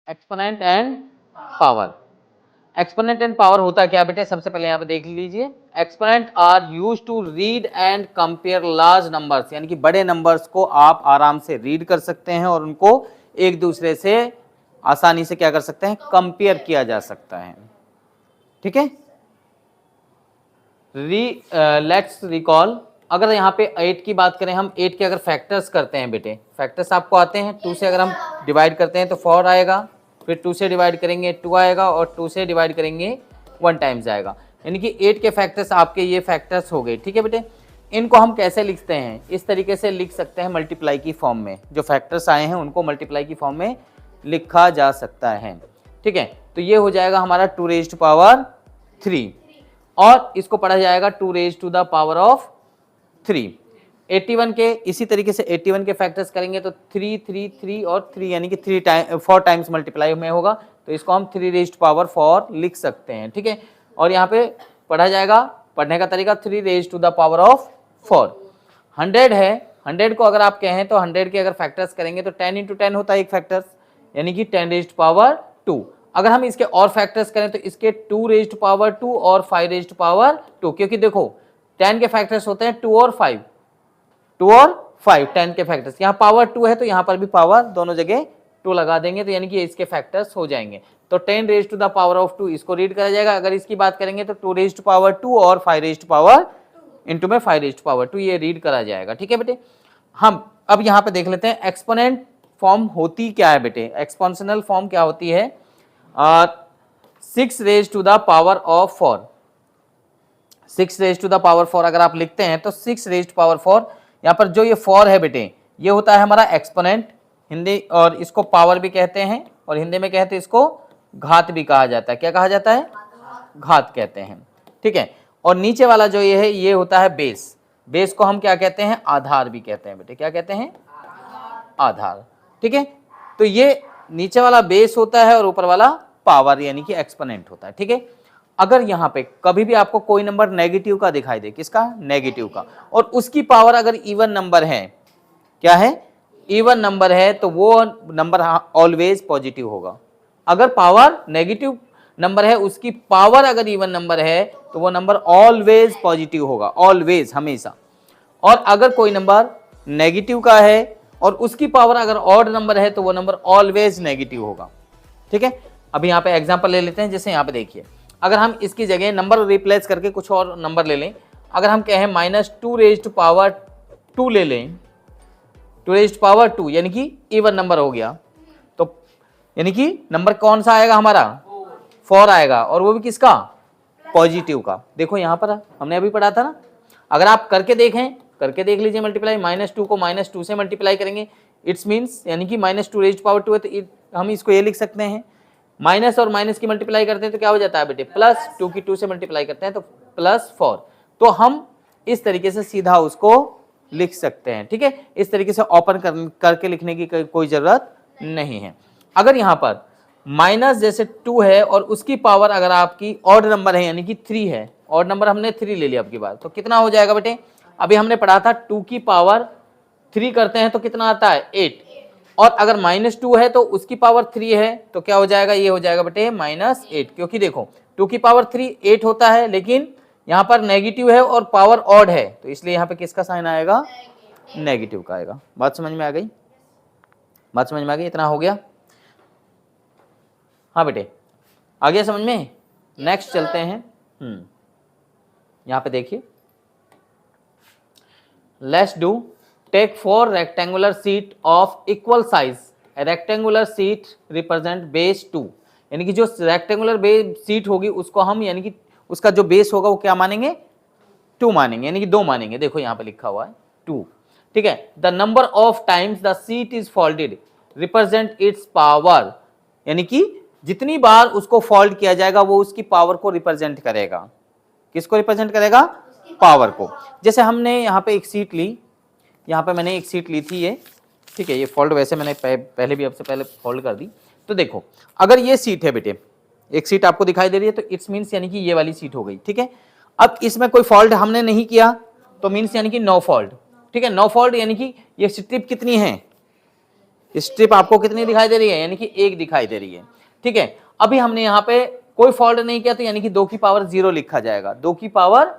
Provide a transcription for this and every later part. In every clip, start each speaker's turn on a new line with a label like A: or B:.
A: Exponent and power. Exponent and power होता क्या बेटे, सबसे पहले यहाँ पे देख लीजिए। Exponent are use to read and compare large numbers, यानी कि बड़े नंबर्स को आप आराम से रीड कर सकते हैं और उनको एक दूसरे से आसानी से क्या कर सकते हैं, कंपेयर किया जा सकता है। ठीक है, लेट्स रिकॉल, अगर यहाँ पे 8 की बात करें, हम 8 के अगर फैक्टर्स करते हैं बेटे, फैक्टर्स आपको आते हैं, 2 से अगर हम डिवाइड करते हैं तो 4 आएगा, फिर 2 से डिवाइड करेंगे 2 आएगा, और 2 से डिवाइड करेंगे 1 टाइम्स आएगा, यानी कि 8 के फैक्टर्स आपके ये फैक्टर्स हो गए। ठीक है बेटे, इनको हम कैसे लिखते हैं, इस तरीके से लिख सकते हैं मल्टीप्लाई की फॉर्म में, जो फैक्टर्स आए हैं उनको मल्टीप्लाई की फॉर्म में लिखा जा सकता है। ठीक है, तो ये हो जाएगा हमारा 2 रेज़्ड टू पावर 3, और इसको पढ़ा जाएगा 2 raised to the power of 3। 81 के इसी तरीके से 81 के फैक्टर्स करेंगे तो 3 3 3 और 3, यानी कि 4 टाइम्स मल्टीप्लाई में होगा, तो इसको हम 3 रेज़्ड टू पावर 4 लिख सकते हैं। ठीक है, और यहाँ पे पढ़ा जाएगा, पढ़ने का तरीका 3 raised to the power of 4। 100 है, 100 को अगर आप कहें तो 100 के अगर फैक्टर्स करेंगे तो 10 × 10 होता है एक फैक्टर्स, यानी कि 10 रेज़्ड टू पावर 2। अगर हम इसके और फैक्टर्स करें तो इसके 2 रेज़्ड टू पावर 2 और 5 रेज़्ड टू पावर 2, क्योंकि देखो 10 के फैक्टर्स होते हैं 2 और 5, 2 और 5 10 के फैक्टर्स, यहाँ पावर 2 है तो यहाँ पर भी पावर दोनों जगह 2 लगा देंगे, तो यानी कि इसके फैक्टर्स हो जाएंगे। तो 10 raised to the power of 2 इसको रीड करा जाएगा। अगर इसकी बात करेंगे तो 2 रेज़्ड टू पावर 2 और 5 रेज़्ड टू पावर इंटू में 5 रेज़्ड टू पावर 2 ये रीड करा जाएगा। ठीक है बेटे, हम अब यहाँ पे देख लेते हैं एक्सपोनेंट फॉर्म होती क्या है बेटे। एक्सपोनेंशियल फॉर्म क्या होती है, 6 raised to the power of 4, 6 raised to the power 4 अगर आप लिखते हैं तो 6 रेज़्ड टू पावर 4, यहाँ पर जो ये 4 है बेटे ये होता है हमारा एक्सपोनेंट हिंदी, और इसको पावर भी कहते हैं, और हिंदी में कहते हैं इसको घात भी कहा जाता है। क्या कहा जाता है, घात कहते हैं। ठीक है, और नीचे वाला जो ये है ये होता है बेस, बेस को हम क्या कहते हैं, आधार भी कहते हैं बेटे। क्या कहते हैं, आधार। ठीक है, तो ये नीचे वाला बेस होता है और ऊपर वाला पावर यानी कि एक्सपोनेंट होता है। ठीक है, अगर यहाँ पे कभी भी आपको कोई नंबर नेगेटिव का दिखाई दे, किसका, नेगेटिव का, और उसकी पावर अगर इवन नंबर है, क्या है, इवन नंबर है, तो वो नंबर ऑलवेज पॉजिटिव होगा। अगर पावर नेगेटिव नंबर है, उसकी पावर अगर इवन नंबर है तो वो नंबर ऑलवेज पॉजिटिव होगा, ऑलवेज, हमेशा। और अगर कोई नंबर नेगेटिव का है और उसकी पावर अगर ऑड नंबर है तो वो नंबर ऑलवेज नेगेटिव होगा। ठीक है, अभी यहाँ पे एग्जांपल ले लेते हैं, जैसे यहाँ पे देखिए, अगर हम इसकी जगह नंबर रिप्लेस करके कुछ और नंबर ले लें, अगर हम कहें -2 रेज़्ड टू पावर 2 ले लें, 2 रेज़्ड टू पावर 2 यानी कि इवन नंबर हो गया, तो यानी कि नंबर कौन सा आएगा हमारा, 4 आएगा, और वो भी किसका, पॉजिटिव का। देखो यहाँ पर हमने अभी पढ़ा था ना, अगर आप करके देखें, करके देख लीजिए मल्टीप्लाई, -2 को -2 से मल्टीप्लाई करेंगे, इट्स मीन्स यानी कि -2 रेज़्ड टू पावर 2 है, तो हम इसको ये लिख सकते हैं, माइनस और माइनस की मल्टीप्लाई करते हैं तो क्या हो जाता है बेटे, +2 की 2 से मल्टीप्लाई करते हैं तो +4। तो हम इस तरीके से सीधा उसको लिख सकते हैं। ठीक है, इस तरीके से ओपन करके लिखने की कोई जरूरत नहीं है। अगर यहाँ पर माइनस जैसे 2 है और उसकी पावर अगर आपकी ऑड नंबर है यानी कि 3 है, ऑड नंबर हमने 3 ले लिया आपकी बात, तो कितना हो जाएगा बेटे, अभी हमने पढ़ा था 2 की पावर 3 करते हैं तो कितना आता है, 8, और अगर -2 है तो उसकी पावर 3 है तो क्या हो जाएगा, ये हो जाएगा बेटे -8, क्योंकि देखो 2 की पावर 3 8 होता है, लेकिन यहाँ पर नेगेटिव है और पावर ऑड है, तो इसलिए यहाँ पे किसका साइन आएगा, नेगेटिव का आएगा। बात समझ में आ गई, बात समझ में आ गई, इतना हो गया। हाँ बेटे, आ गया समझ में। नेक्स्ट चलते हैं, यहाँ पे देखिए, let's do, take 4 rectangular sheet of equal size, rectangular sheet represent base 2, यानी कि जो रेक्टेंगुलर बेस सीट होगी उसको हम, यानी कि उसका जो बेस होगा वो क्या मानेंगे, 2 मानेंगे, यानी कि 2 मानेंगे। देखो यहाँ पे लिखा हुआ है 2। ठीक है, the number of times the seat is folded represent it's power, यानी कि जितनी बार उसको फोल्ड किया जाएगा वो उसकी पावर को रिप्रेजेंट करेगा। किसको रिप्रेजेंट करेगा, पावर को। जैसे हमने यहाँ पे एक सीट ली, यहाँ पे मैंने एक सीट ली थी ये, ठीक है, ये फोल्ड वैसे मैंने पहले भी आपसे पहले फोल्ड कर दी। तो देखो अगर ये सीट है बेटे, एक सीट आपको दिखाई दे रही है, तो इट्स मीन्स यानी कि ये वाली सीट हो गई। ठीक है, अब इसमें कोई फोल्ड हमने नहीं किया तो मीन्स यानी कि नो फोल्ड। ठीक है, नो फोल्ड यानी कि ये स्ट्रिप कितनी है, स्ट्रिप आपको कितनी दिखाई दे रही है, यानी कि 1 दिखाई दे रही है। ठीक है, अभी हमने यहाँ पे कोई फॉल्ट नहीं किया तो यानी कि 2 की पावर 0 लिखा जाएगा, 2 की पावर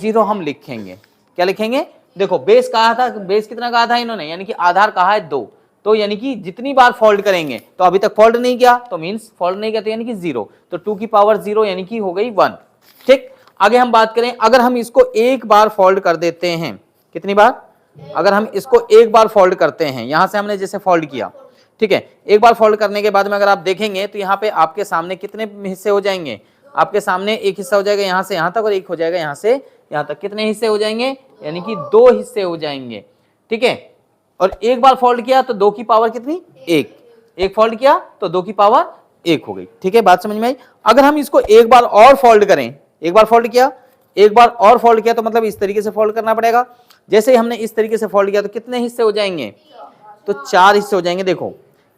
A: 0 हम लिखेंगे। क्या लिखेंगे, देखो बेस कहा था, बेस कितना कहा था इन्होंने, यानी कि आधार कहा है 2, तो यानी कि जितनी बार फोल्ड करेंगे, तो अभी तक फोल्ड नहीं किया तो मींस फोल्ड नहीं किया तो यानी कि 0, तो 2 की पावर 0 यानी कि हो गई 1। ठीक, आगे हम बात करें, अगर हम इसको एक बार फोल्ड कर देते हैं, कितनी बार, अगर हम इसको एक बार फोल्ड करते हैं, यहां से हमने जैसे फोल्ड किया, ठीक है, एक बार फोल्ड करने के बाद में अगर आप देखेंगे तो यहाँ पे आपके सामने कितने हिस्से हो जाएंगे, आपके सामने एक हिस्सा हो जाएगा यहाँ से यहाँ तक और एक हो जाएगा यहाँ से यहाँ तक, कितने हिस्से हो जाएंगे, यानी कि 2 हिस्से हो जाएंगे। ठीक है, और एक बार फोल्ड किया तो 2 की पावर कितनी, 1, एक फोल्ड किया तो 2 की पावर 1 हो गई। ठीक है, बात समझ में आई। अगर हम इसको एक बार और फोल्ड करें, एक बार फोल्ड किया, एक बार और फोल्ड किया, तो मतलब इस तरीके से फोल्ड करना पड़ेगा। जैसे ही हमने इस तरीके से फोल्ड किया तो कितने हिस्से हो जाएंगे, तो 4 हिस्से हो जाएंगे। देखो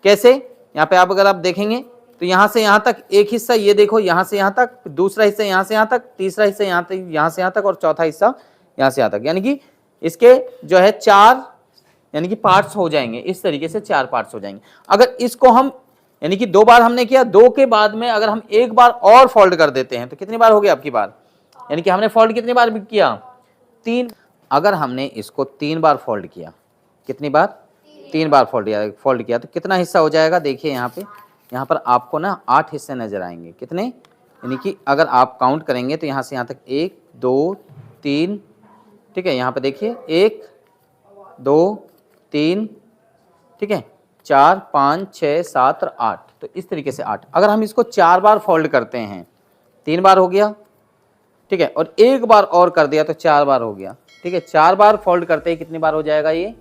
A: कैसे, यहाँ पे आप अगर आप देखेंगे तो यहाँ से यहाँ तक एक हिस्सा, ये देखो यहाँ से यहाँ तक, दूसरा हिस्सा यहाँ से यहाँ तक, तीसरा हिस्सा यहाँ तक, यहाँ से यहाँ तक, और चौथा हिस्सा यहाँ से यहाँ तक, यानी कि इसके जो है 4 यानी कि पार्ट्स हो जाएंगे। इस तरीके से 4 पार्ट्स हो जाएंगे। अगर इसको हम यानी कि 2 बार हमने किया, 2 के बाद में अगर हम एक बार और फोल्ड कर देते हैं तो कितनी बार हो गई आपकी बार, यानी कि हमने फोल्ड कितनी बार किया, 3। अगर हमने इसको 3 बार फोल्ड किया, कितनी बार, 3 बार फोल्ड किया तो कितना हिस्सा हो जाएगा, देखिए यहाँ पे, यहाँ पर आपको ना 8 हिस्से नजर आएंगे। कितने, यानी कि अगर आप काउंट करेंगे तो यहाँ से यहाँ तक 1 2 3, ठीक है, यहाँ पे देखिए 1 2 3, ठीक है, 4 5 6 7 और 8, तो इस तरीके से 8। अगर हम इसको 4 बार फोल्ड करते हैं, 3 बार हो गया, ठीक है, और एक बार और कर दिया तो 4 बार हो गया। ठीक है, 4 बार फोल्ड करते हैं कितनी बार हो जाएगा, ये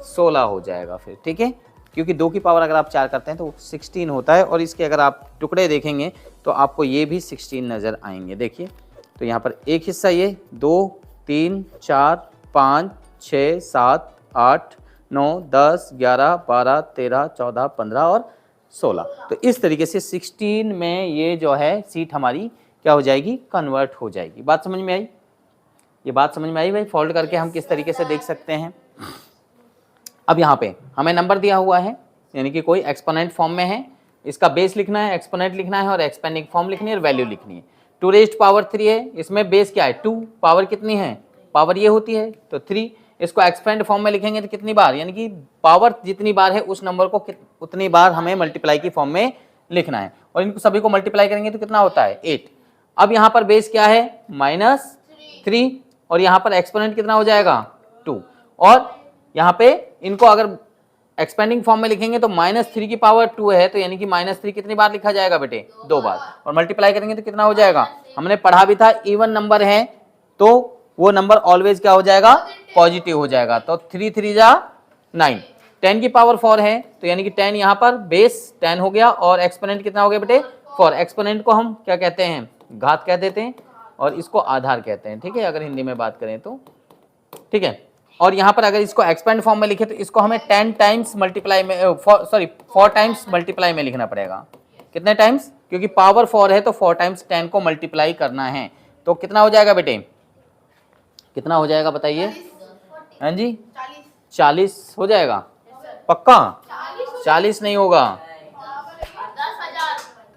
A: 16 हो जाएगा फिर। ठीक है, क्योंकि 2 की पावर अगर आप 4 करते हैं तो 16 होता है, और इसके अगर आप टुकड़े देखेंगे तो आपको ये भी 16 नज़र आएंगे। देखिए, तो यहाँ पर एक हिस्सा ये 2 3 4 5 6 7 8 9 10 11 12 13 14 15 और 16, तो इस तरीके से 16 में ये जो है सीट हमारी क्या हो जाएगी, कन्वर्ट हो जाएगी। बात समझ में आई, ये बात समझ में आई भाई, फोल्ड करके हम किस तरीके से देख सकते हैं। अब यहाँ पे हमें नंबर दिया हुआ है, यानी कि कोई एक्सपोनेंट फॉर्म में है, इसका बेस लिखना है, एक्सपोनेंट लिखना है और एक्सपेंडिंग फॉर्म लिखनी है और वैल्यू लिखनी है। 2 रेज़्ड पावर 3 है, इसमें बेस क्या है 2, पावर कितनी है, पावर ये होती है तो 3। इसको एक्सपेंड फॉर्म में लिखेंगे तो कितनी बार, यानी कि पावर जितनी बार है उस नंबर को उतनी बार हमें मल्टीप्लाई की फॉर्म में लिखना है, और इनको सभी को मल्टीप्लाई करेंगे तो कितना होता है 8। अब यहाँ पर बेस क्या है -3, और यहाँ पर एक्सपोनेंट कितना हो जाएगा 2, और यहाँ पे इनको अगर एक्सपेंडिंग फॉर्म में लिखेंगे तो -3 की पावर 2 है, तो यानी कि -3 कितनी बार लिखा जाएगा बेटे, 2 बार, और मल्टीप्लाई करेंगे तो कितना हो जाएगा, हमने पढ़ा भी था इवन नंबर है तो वो नंबर ऑलवेज क्या हो जाएगा, पॉजिटिव हो जाएगा। तो 3 3 जा 9, 10 की पावर 4 है तो यानी कि 10 यहाँ पर बेस 10 हो गया, और एक्सपोनेंट कितना हो गया बेटे 4। एक्सपोनेंट को हम क्या कहते हैं, घात कह देते हैं, और इसको आधार कहते हैं। ठीक है, अगर हिंदी में बात करें तो, ठीक है। और यहाँ पर अगर इसको एक्सपेंड फॉर्म में लिखे तो इसको हमें 10 टाइम्स मल्टीप्लाई में 4 टाइम्स मल्टीप्लाई में लिखना पड़ेगा। कितने टाइम्स, क्योंकि पावर 4 है तो 4 टाइम्स 10 को मल्टीप्लाई करना है, तो कितना हो जाएगा बेटे, कितना हो जाएगा बताइए, हाँ जी 40 हो जाएगा, पक्का 40 नहीं होगा,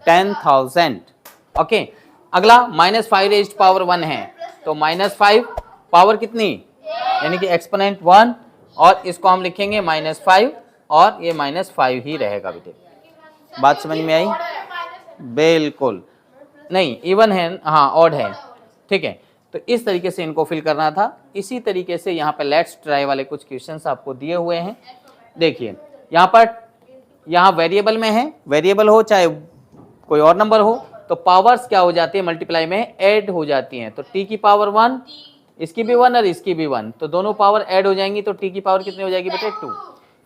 A: 10,000। ओके, अगला -5 रेज़्ड पावर 1 है, तो -5 पावर कितनी, यानी कि एक्सपोनेंट 1, और इसको हम लिखेंगे -5, और ये -5 ही रहेगा बेटे। बात समझ में आई, बिल्कुल नहीं इवन है, हाँ ऑड है। ठीक है, तो इस तरीके से इनको फिल करना था। इसी तरीके से यहाँ पे लेट्स ट्राई वाले कुछ क्वेश्चंस आपको दिए हुए हैं। देखिए यहाँ पर, यहाँ वेरिएबल में है, वेरिएबल हो चाहे कोई और नंबर हो, तो पावर्स क्या हो जाती है मल्टीप्लाई में, ऐड हो जाती हैं। तो t की पावर 1, इसकी भी 1 और इसकी भी 1, तो दोनों पावर ऐड हो जाएंगी, तो t की पावर कितनी हो जाएगी बेटे 2।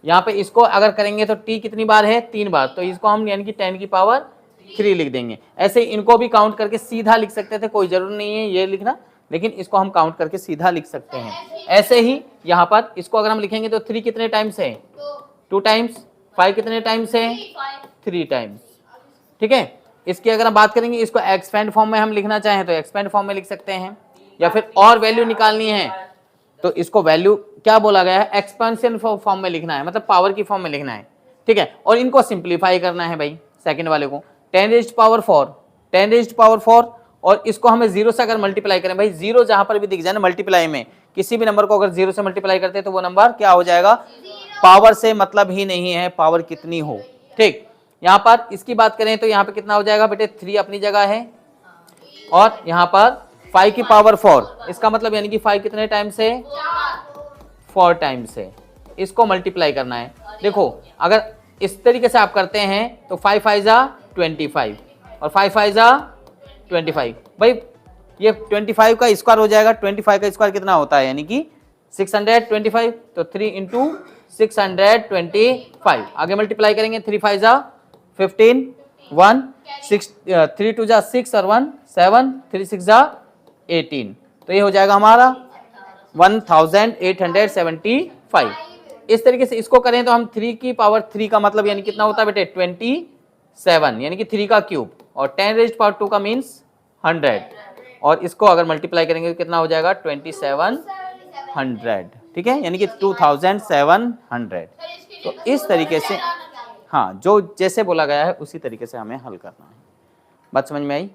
A: यहाँ पे इसको अगर करेंगे तो t कितनी बार है 3 बार, तो इसको हम यानी कि 10 की पावर 3 लिख देंगे। ऐसे इनको भी काउंट करके सीधा लिख सकते थे, कोई जरूर नहीं है ये लिखना, लेकिन इसको हम काउंट करके सीधा लिख सकते हैं। ऐसे ही यहाँ पर इसको अगर हम लिखेंगे तो 3 कितने टाइम्स है 2 टाइम्स, 5 कितने टाइम्स है 3 टाइम्स। ठीक है, इसकी अगर हम बात करेंगे, इसको एक्सपेंड फॉर्म में हम लिखना चाहें तो एक्सपेंड फॉर्म में लिख सकते हैं, या फिर और वैल्यू निकालनी है तो इसको वैल्यू क्या बोला गया है, एक्सपेंशन फॉर्म में लिखना है, मतलब पावर की फॉर्म में लिखना है, ठीक है। और इनको सिंप्लीफाई करना है भाई, सेकंड वाले को 10 रेज़्ड पावर 4, 10 रेज़्ड पावर 4, और इसको हमें जीरो से अगर मल्टीप्लाई करें, भाई जीरो जहां पर भी दिख जाए ना मल्टीप्लाई में, किसी भी नंबर को अगर जीरो से मल्टीप्लाई करते हैं तो वो नंबर क्या हो जाएगा, पावर से मतलब ही नहीं है पावर कितनी हो, ठीक। यहाँ पर इसकी बात करें तो यहाँ पे कितना हो जाएगा बेटे, 3 अपनी जगह है, और यहाँ पर 5 की पावर 4, इसका मतलब यानी कि 5 कितने टाइम से, 4 टाइम से इसको मल्टीप्लाई करना है। देखो अगर इस तरीके से आप करते हैं तो 5 5 जा 25 और 5 5 जा 25, भाई ये 25 का स्क्वायर हो जाएगा, 25 का स्क्वायर कितना होता है, यानी कि 625, तो 3 इंटू 625, आगे मल्टीप्लाई करेंगे, 3 5 जा 15, 1 6 3 2 जा 6 और 1 7, 3 6 जा 18, तो ये हो जाएगा हमारा 1875। इस तरीके से इसको करें तो हम 3 की पावर 3 का मतलब यानी कितना होता है बेटे, 27, यानी कि 3 का क्यूब, और 10 रेज़्ड पावर 2 का मीन्स 100, और इसको अगर मल्टीप्लाई करेंगे तो कितना हो जाएगा, 2700, ठीक है, यानी कि 2700। तो इस तरीके से हाँ, जो जैसे बोला गया है उसी तरीके से हमें हल करना है। बात समझ में आई?